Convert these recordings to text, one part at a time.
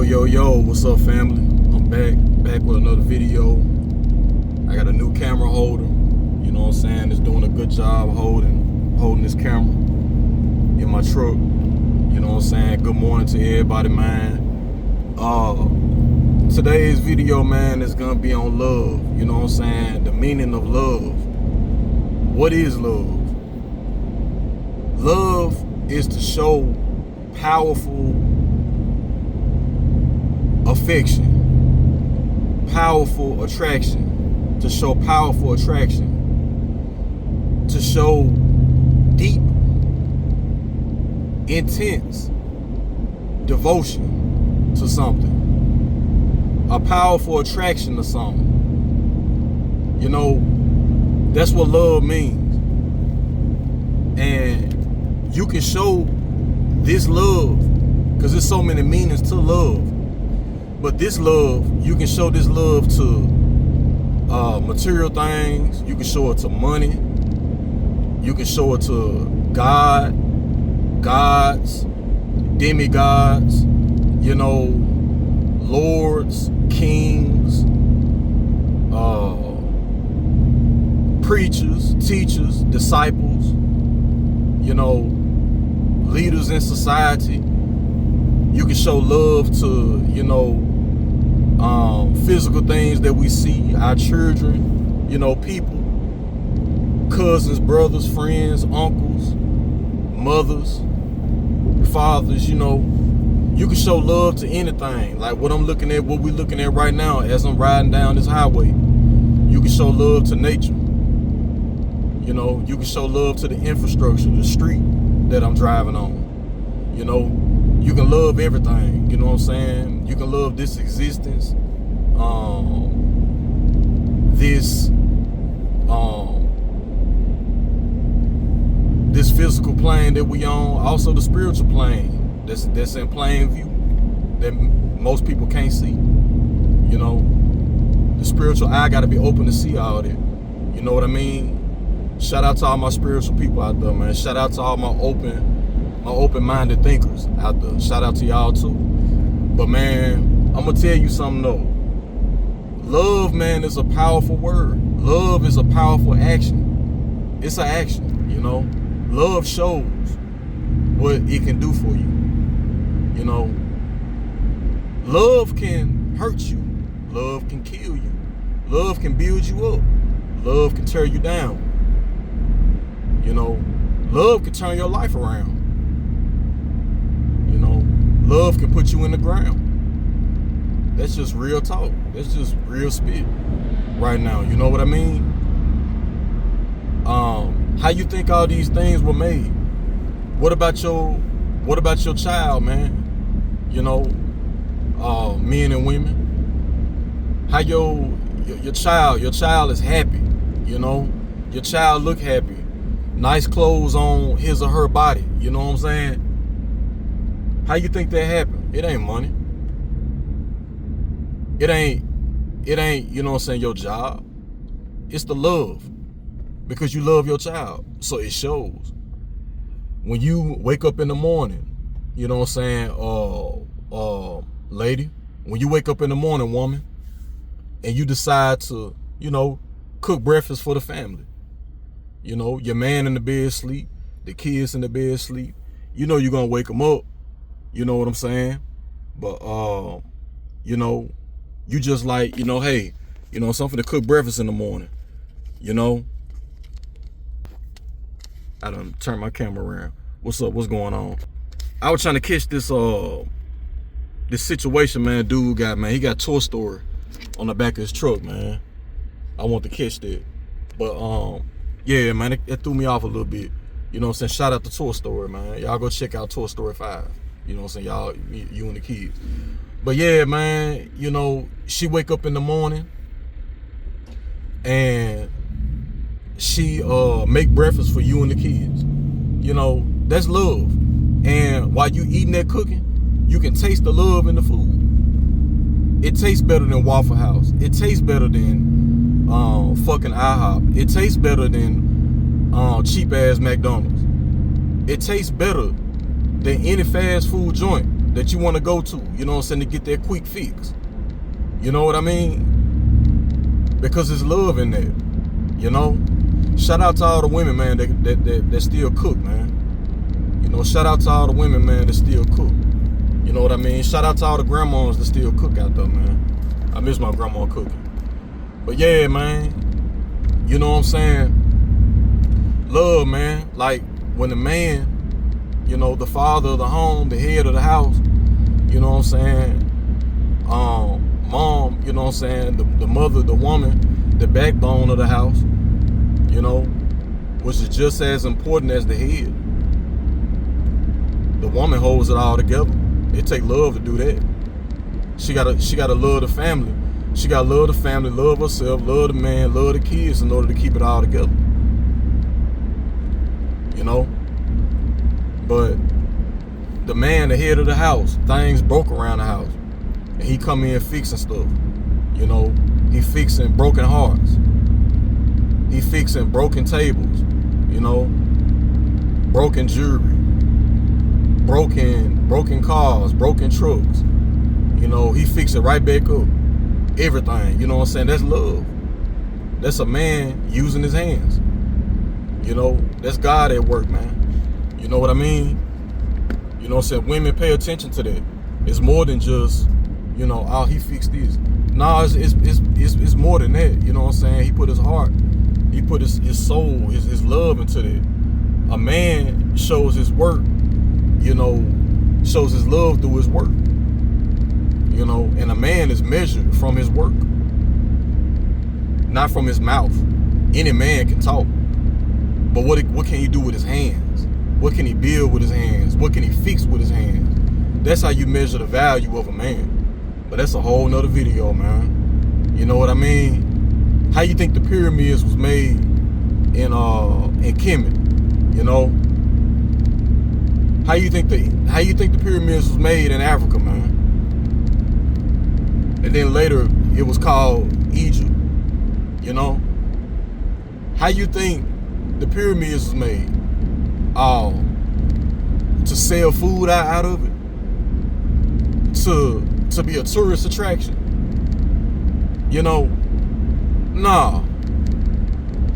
Yo, what's up, family? I'm back with another video. I got a new camera holder, you know what I'm saying? It's doing a good job holding this camera in my truck, you know what I'm saying? Good morning to everybody, man. Today's video, man, is gonna be on love, you know what I'm saying? The meaning of love. What is love? Love is to show powerful affection, powerful attraction, to show powerful attraction, to show deep, intense devotion to something, a powerful attraction to something. You know, that's what love means. And you can show this love, because there's so many meanings to love. But this love, you can show this love to material things. You can show it to money. You can show it to God, gods, demigods, you know, lords, kings, preachers, teachers, disciples, you know, leaders in society. You can show love to, you know, physical things that we see, our children, you know, people, cousins, brothers, friends, uncles, mothers, fathers, you know. You can show love to anything. Like what we're looking at right now as I'm riding down this highway. You can show love to nature. You know, you can show love to the infrastructure, the street that I'm driving on. You know, you can love everything, you know what I'm saying? You can love this existence, this physical plane that we on, also the spiritual plane that's in plain view that most people can't see. You know, the spiritual eye got to be open to see all that. You know what I mean? Shout out to all my spiritual people out there, man. Shout out to all my open-minded thinkers out there. Shout out to y'all too. But man, I'm gonna tell you something though. Love, man, is a powerful word. Love is a powerful action. It's an action, you know. Love shows what it can do for you. You know, love can hurt you. Love can kill you. Love can build you up. Love can tear you down. You know, love can turn your life around. You know, love can put you in the ground. That's just real talk. That's just real spit right now. You know what I mean? How you think all these things were made? What about your child, man? You know, men and women. How your child is happy, you know? Your child look happy. Nice clothes on his or her body, you know what I'm saying? How you think that happened? It ain't money. It ain't, you know what I'm saying, your job. It's the love. Because you love your child. So it shows. When you wake up in the morning, you know what I'm saying, lady, when you wake up in the morning, woman, and you decide to, you know, cook breakfast for the family. You know, your man in the bed sleep, the kids in the bed sleep. You know you're gonna wake them up. You know what I'm saying? But you know, you just like, you know, hey, you know, something to cook breakfast in the morning. You know, I done turned my camera around. What's up? What's going on? I was trying to catch this this situation, man. Dude got, man, he got Toy Story on the back of his truck, man. I want to catch that, but yeah, man, it threw me off a little bit. You know what I'm saying? Shout out to Toy Story, man. Y'all go check out Toy Story 5. You know what I'm saying? Y'all, you and the kids. But yeah, man, you know, she wake up in the morning and she make breakfast for you and the kids. You know, that's love. And while you eating that cooking, you can taste the love in the food. It tastes better than Waffle House. It tastes better than fucking IHOP. It tastes better than cheap ass McDonald's. It tastes better than any fast food joint that you want to go to, you know what I'm saying, to get that quick fix. You know what I mean? Because there's love in there, you know? Shout out to all the women, man, that still cook, man. You know, shout out to all the women, man, that still cook. You know what I mean? Shout out to all the grandmas that still cook out there, man. I miss my grandma cooking. But yeah, man, you know what I'm saying? Love, man. Like when the man, you know, the father of the home, the head of the house, you know what I'm saying? Mom, you know what I'm saying? The mother, the woman, the backbone of the house, you know, which is just as important as the head. The woman holds it all together. It take love to do that. She gotta love the family. She gotta love the family, love herself, love the man, love the kids in order to keep it all together. You know? But the man, the head of the house, things broke around the house. And he come in fixing stuff. You know, he fixing broken hearts. He fixing broken tables, you know, broken jewelry, broken cars, broken trucks. You know, he fixed it right back up. Everything, you know what I'm saying? That's love. That's a man using his hands. You know, that's God at work, man. You know what I mean? You know what I'm saying? Women, pay attention to that. It's more than just, you know, oh, he fixed this. No, it's more than that. You know what I'm saying? He put his heart, he put his soul, his love into that. A man shows his work, you know, shows his love through his work. You know, and a man is measured from his work, not from his mouth. Any man can talk, but what can he do with his hands? What can he build with his hands? What can he fix with his hands? That's how you measure the value of a man. But that's a whole nother video, man. You know what I mean? How you think the pyramids was made in Kemet? You know? How you think the pyramids was made in Africa, man? And then later it was called Egypt. You know? How you think the pyramids was made? To sell food out of it? To be a tourist attraction? You know? Nah.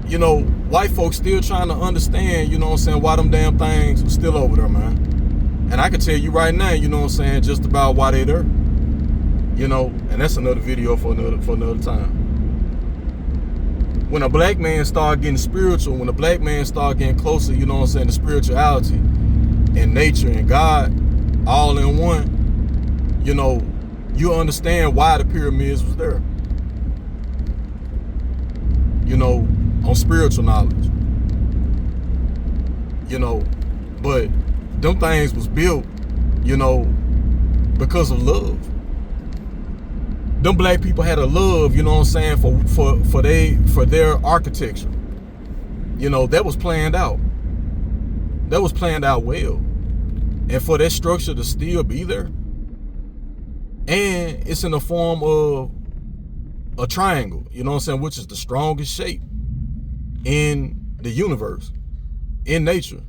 You know, white folks still trying to understand, you know what I'm saying, why them damn things are still over there, man. And I can tell you right now, you know what I'm saying, just about why they there. You know, and that's another video for another time. When a black man start getting spiritual, when a black man start getting closer, you know what I'm saying, to spirituality and nature and God all in one, you know, you understand why the pyramids was there. You know, on spiritual knowledge. You know, but them things was built, you know, because of love. Them black people had a love, you know what I'm saying, for their architecture. You know, that was planned out. That was planned out well. And for that structure to still be there, and it's in the form of a triangle, you know what I'm saying, which is the strongest shape in the universe, in nature,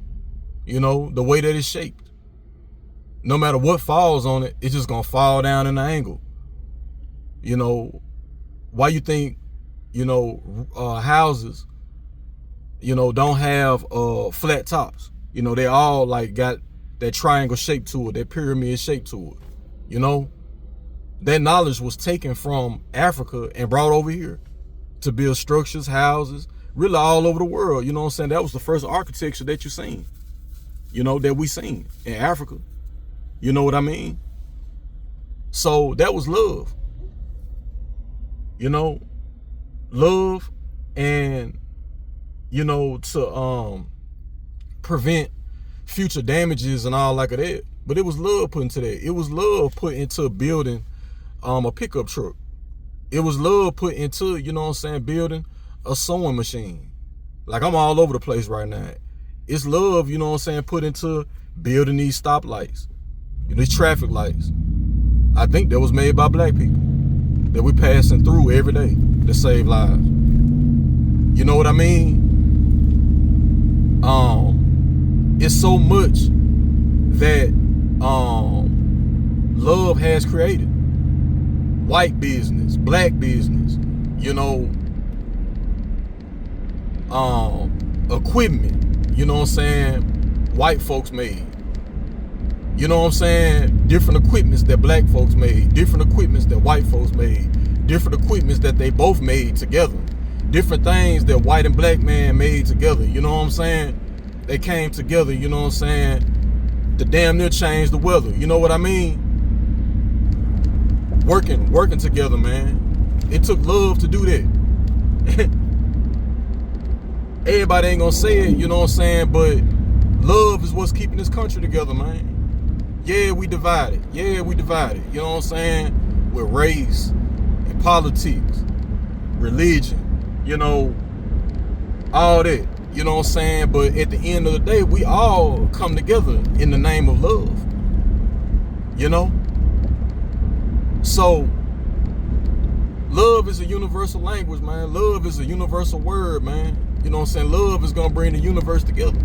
you know, the way that it's shaped. No matter what falls on it, it's just gonna fall down in an angle. You know, why you think, you know, houses, you know, don't have flat tops? You know, they all like got that triangle shape to it, that pyramid shape to it. You know, that knowledge was taken from Africa and brought over here to build structures, houses, really all over the world. You know what I'm saying? That was the first architecture that you seen, you know, that we seen in Africa. You know what I mean? So that was love. You know, love, and, you know, to prevent future damages and all like that. But it was love put into that. It was love put into building a pickup truck. It was love put into, you know what I'm saying, building a sewing machine. Like, I'm all over the place right now. It's love, you know what I'm saying, put into building these stoplights, these traffic lights. I think that was made by black people that we passing through every day to save lives. You know what I mean? It's so much that love has created. White business, black business, equipment, you know what I'm saying, white folks made. You know what I'm saying? Different equipments that black folks made, different equipments that white folks made, different equipments that they both made together, different things that white and black man made together. You know what I'm saying? They came together, you know what I'm saying, to damn near change the weather. You know what I mean? Working together, man. It took love to do that. Everybody ain't gonna say it, you know what I'm saying, but love is what's keeping this country together, man. Yeah, we divided. You know what I'm saying? With race and politics, religion, all that. You know what I'm saying? But at the end of the day, we all come together in the name of love. So, love is a universal language, man. Love is a universal word, man. You know what I'm saying? Love is going to bring the universe together.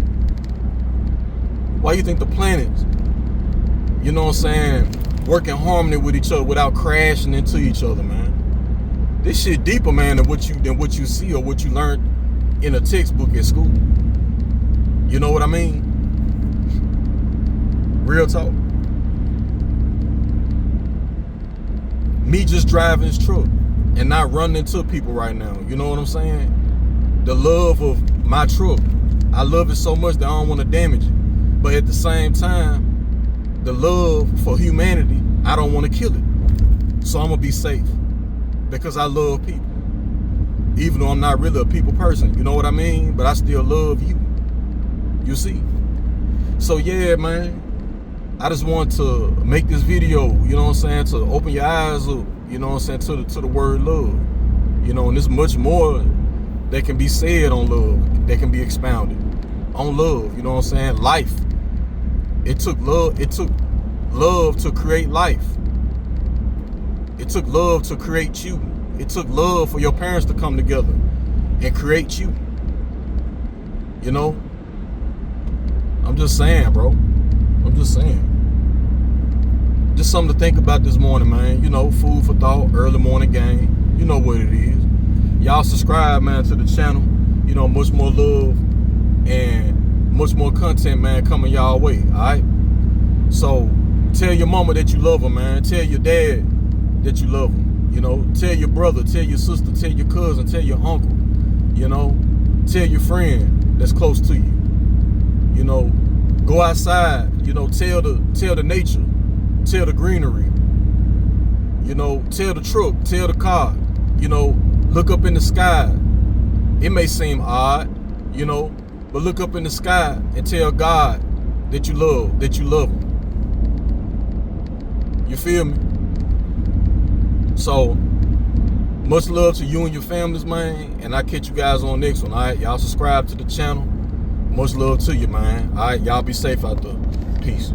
Why you think the planets, you know what I'm saying, work in harmony with each other without crashing into each other, man? This shit deeper, man, than what you see or what you learned in a textbook at school. You know what I mean? Real talk. Me just driving this truck and not running into people right now. You know what I'm saying? The love of my truck, I love it so much that I don't want to damage it. But at the same time, the love for humanity, I don't want to kill it. So I'm going to be safe because I love people. Even though I'm not really a people person, you know what I mean? But I still love you. You see? So yeah, man. I just want to make this video, you know what I'm saying, to open your eyes up, you know what I'm saying, to the word love. And there's much more that can be said on love, that can be expounded on love, you know what I'm saying? Life. It took love to create life. It took love to create you. It took love for your parents to come together and create you. I'm just saying, bro. I'm just saying. Just something to think about this morning, man. Food for thought, early morning game. You know what it is. Y'all subscribe, man, to the channel. Much more love and much more content, man, coming y'all way, all right? So, tell your mama that you love her, man. Tell your dad that you love him. Tell your brother, tell your sister, tell your cousin, tell your uncle. Tell your friend that's close to you. Go outside, tell the nature, tell the greenery, tell the truck, tell the car, look up in the sky. It may seem odd, but look up in the sky and tell God that you love him. You feel me? So, much love to you and your families, man, and I'll catch you guys on the next one, all right? Y'all subscribe to the channel. Much love to you, man. All right, y'all be safe out there. Peace.